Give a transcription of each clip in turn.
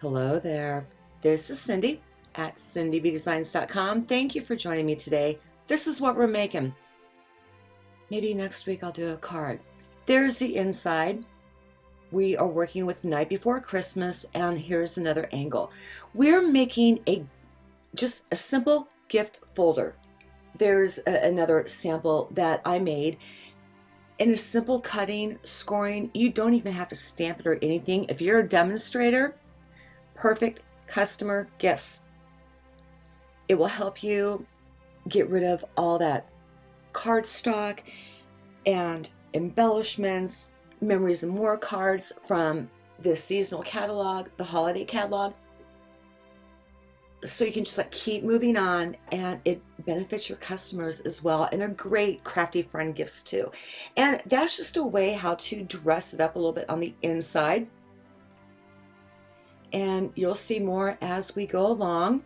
Hello there. This is Cindy at cindybdesigns.com. Thank you for joining me today. This is what we're making. Maybe next week I'll do a card. There's the inside. We are working with Night Before Christmas, and here's another angle. We're making just a simple gift folder. There's another sample that I made in a simple cutting, scoring. You don't even have to stamp it or anything. If you're a demonstrator, perfect customer gifts. It will help you get rid of all that cardstock and embellishments, memories and more cards from the seasonal catalog, the holiday catalog. So you can just keep moving on, and it benefits your customers as well. And they're great, crafty, fun gifts too. And that's just a way how to dress it up a little bit on the inside. And you'll see more as we go along.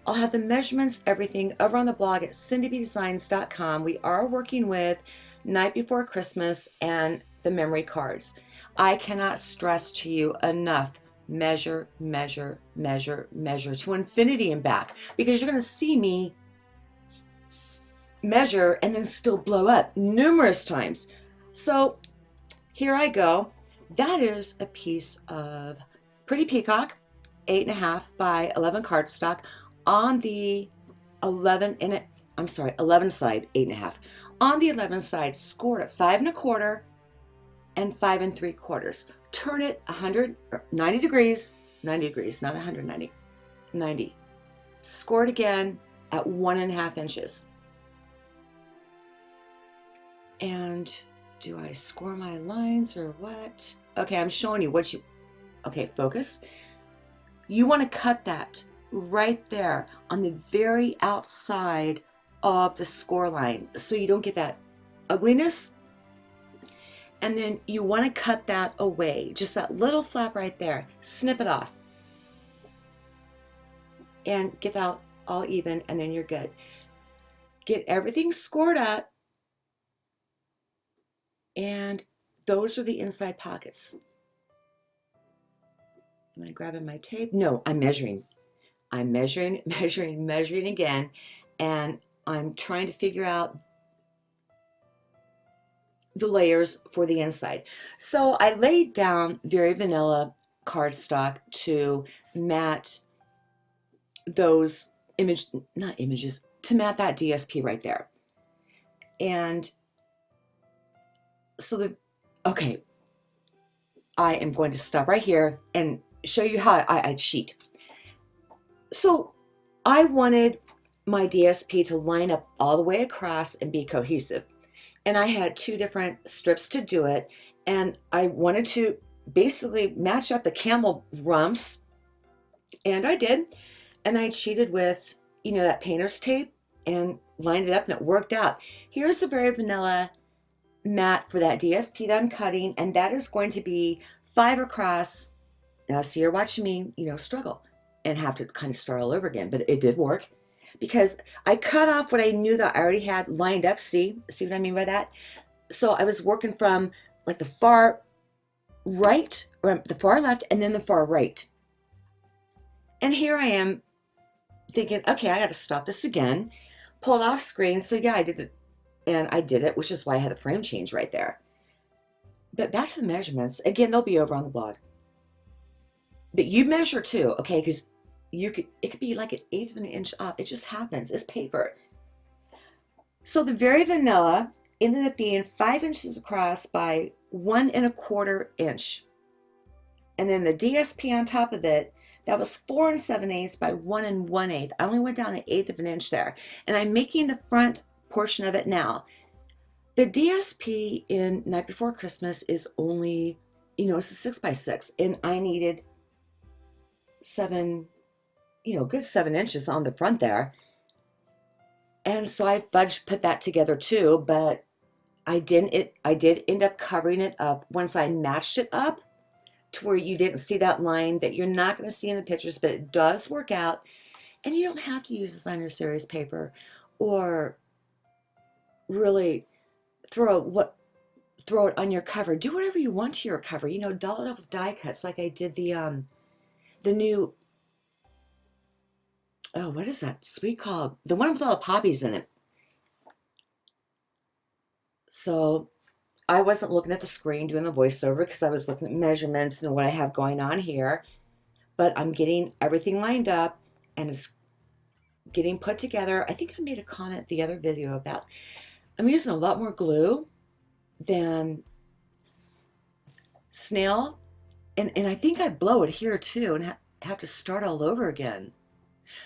I'll have the measurements, everything over on the blog at cindybdesigns.com. We are working with Night Before Christmas and the memory cards. I cannot stress to you enough, measure, measure, measure, measure to infinity and back, because you're going to see me measure and then still blow up numerous times. So here I go. That is a piece of Pretty Peacock, 8.5 by 11 cardstock on the 11 side, 8.5. On the 11 side, scored at 5.25 and 5 3/4. Turn it 90 degrees, not 190, 90. Score it again at 1.5 inches. And do I score my lines or what? Okay, I'm showing you what you. Okay, focus. You want to cut that right there on the very outside of the score line so you don't get that ugliness. And then you want to cut that away, just that little flap right there. Snip it off and get that all even, and then you're good. Get everything scored up, and those are the inside pockets. Am I grabbing my tape? No, I'm measuring. I'm measuring again, and I'm trying to figure out the layers for the inside. So I laid down very vanilla cardstock to mat those to mat that DSP right there. And so I am going to stop right here and show you how I cheat. So I wanted my DSP to line up all the way across and be cohesive. And I had 2 different strips to do it. And I wanted to basically match up the camel rumps. And I did. And I cheated with, that painter's tape and lined it up, and it worked out. Here's a very vanilla mat for that DSP that I'm cutting. And that is going to be 5 across. Now, see, you're watching me, struggle and have to kind of start all over again. But it did work, because I cut off what I knew that I already had lined up. See what I mean by that? So I was working from the far right, or the far left, and then the far right. And here I am thinking, okay, I got to stop this again, pull it off screen. So yeah, I did it, and I did it, which is why I had the frame change right there. But back to the measurements. Again, they'll be over on the blog. But you measure too, okay? Because it could be like 1/8 of an inch off. It just happens. It's paper. So the very vanilla ended up being 5 inches across by 1 1/4 inch. And then the DSP on top of it, that was 4 7/8 by 1 1/8. I only went down 1/8 of an inch there. And I'm making the front portion of it now. The DSP in Night Before Christmas is only, it's a 6 by 6. And I needed good 7 inches on the front there. And so I put that together too, but I did end up covering it up once I matched it up to where you didn't see that line that you're not going to see in the pictures, but it does work out. And you don't have to use designer series paper or really throw it on your cover. Do whatever you want to your cover. Doll it up with die cuts like I did the the new, oh, what is that sweet called? The one with all the poppies in it. So I wasn't looking at the screen doing the voiceover because I was looking at measurements and what I have going on here. But I'm getting everything lined up and it's getting put together. I think I made a comment the other video about I'm using a lot more glue than snail. And I think I blow it here too and have to start all over again.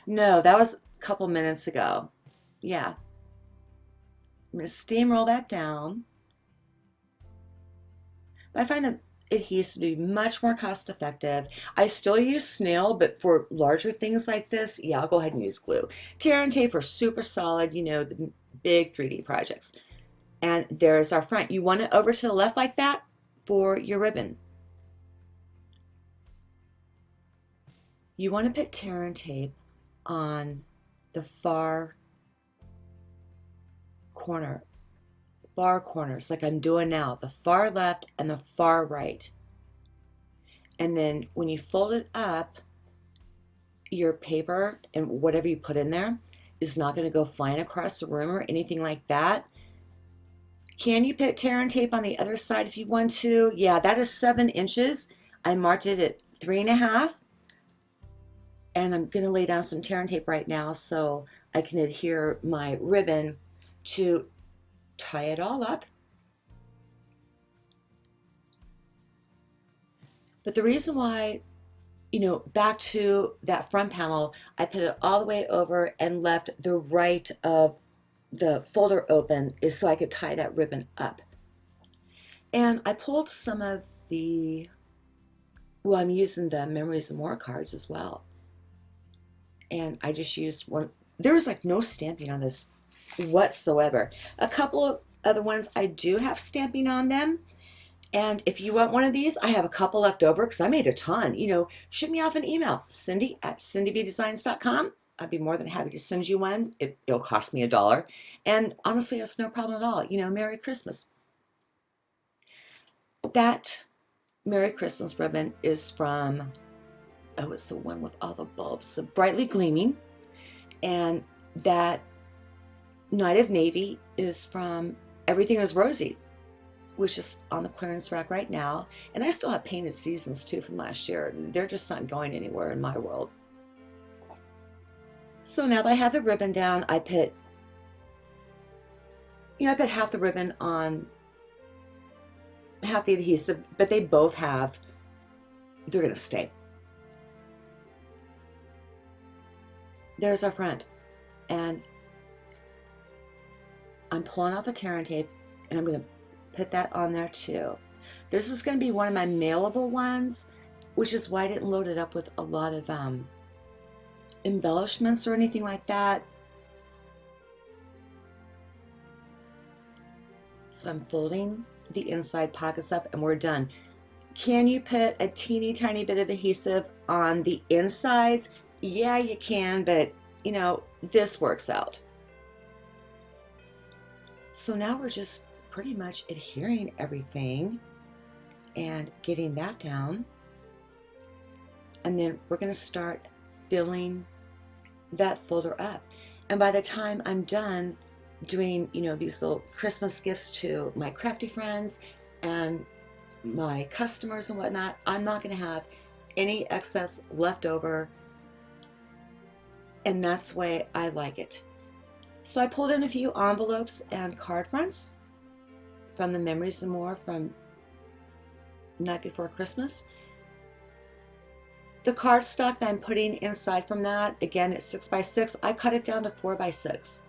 No, that was a couple minutes ago. Yeah. I'm going to steamroll that down. But I find the adhesive to be much more cost effective. I still use snail, but for larger things like this, yeah, I'll go ahead and use glue. Tear and tape are super solid, you know, the big 3D projects. And there's our front. You want it over to the left like that for your ribbon. You want to put tear and tape on the far corners like I'm doing now, the far left and the far right. And then when you fold it up, your paper and whatever you put in there is not going to go flying across the room or anything like that. Can you put tear and tape on the other side if you want to? Yeah, that is 7 inches. I marked it at 3.5. And I'm going to lay down some tear and tape right now so I can adhere my ribbon to tie it all up. But the reason why, you know, back to that front panel, I put it all the way over and left the right of the folder open is so I could tie that ribbon up. And I pulled some of the, well, I'm using the Memories and More cards as well. And I just used one. There was like no stamping on this whatsoever. A couple of other ones I do have stamping on them. And if you want one of these, I have a couple left over because I made a ton. You know, shoot me off an email, cindy@cindybdesigns.com. I'd be more than happy to send you one. It'll cost me $1. And honestly, that's no problem at all. You know, Merry Christmas. That Merry Christmas ribbon is from, oh, it's the one with all the bulbs, the Brightly Gleaming. And that Night of Navy is from Everything is Rosy, which is on the clearance rack right now. And I still have Painted Seasons too from last year. They're just not going anywhere in my world. So now that I have the ribbon down, I put half the ribbon on half the adhesive, but they both have, they're going to stay. There's our front. And I'm pulling out the tear and tape and I'm going to put that on there too. This is going to be one of my mailable ones, which is why I didn't load it up with a lot of embellishments or anything like that. So I'm folding the inside pockets up and we're done. Can you put a teeny tiny bit of adhesive on the insides? Yeah, you can, but you know, this works out. So now we're just pretty much adhering everything and getting that down. And then we're going to start filling that folder up. And by the time I'm done doing, you know, these little Christmas gifts to my crafty friends and my customers and whatnot, I'm not going to have any excess left over. And that's the way I like it. So I pulled in a few envelopes and card fronts from the Memories and More from Night Before Christmas. The cardstock that I'm putting inside from that, again, it's 6x6. I cut it down to 4x6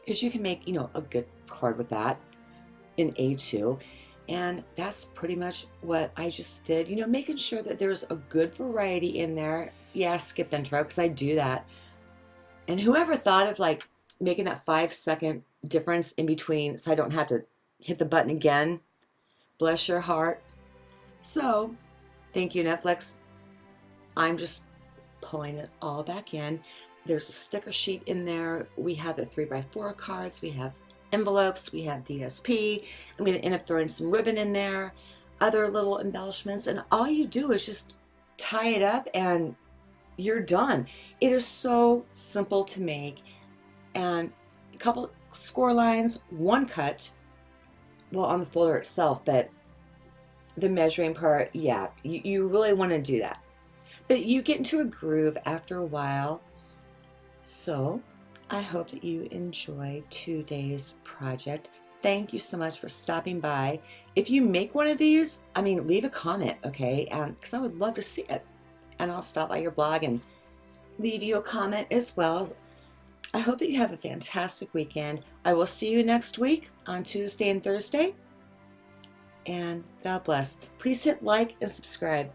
because you can make, you know, a good card with that in A2. And that's pretty much what I just did, you know, making sure that there's a good variety in there. Yeah, I skipped intro because I do that. And whoever thought of like making that 5-second difference in between so I don't have to hit the button again, bless your heart. So thank you, Netflix. I'm just pulling it all back in. There's a sticker sheet in there. We have the 3x4 cards. We have envelopes. We have DSP. I'm going to end up throwing some ribbon in there, other little embellishments. And all you do is just tie it up, and you're done. It is so simple to make, and a couple score lines, one cut, well, on the folder itself, but the measuring part, yeah, you really want to do that. But you get into a groove after a while. So I hope that you enjoy today's project. Thank you so much for stopping by. If you make one of these, leave a comment, okay? Because I would love to see it. And I'll stop by your blog and leave you a comment as well. I hope that you have a fantastic weekend. I will see you next week on Tuesday and Thursday. And God bless. Please hit like and subscribe.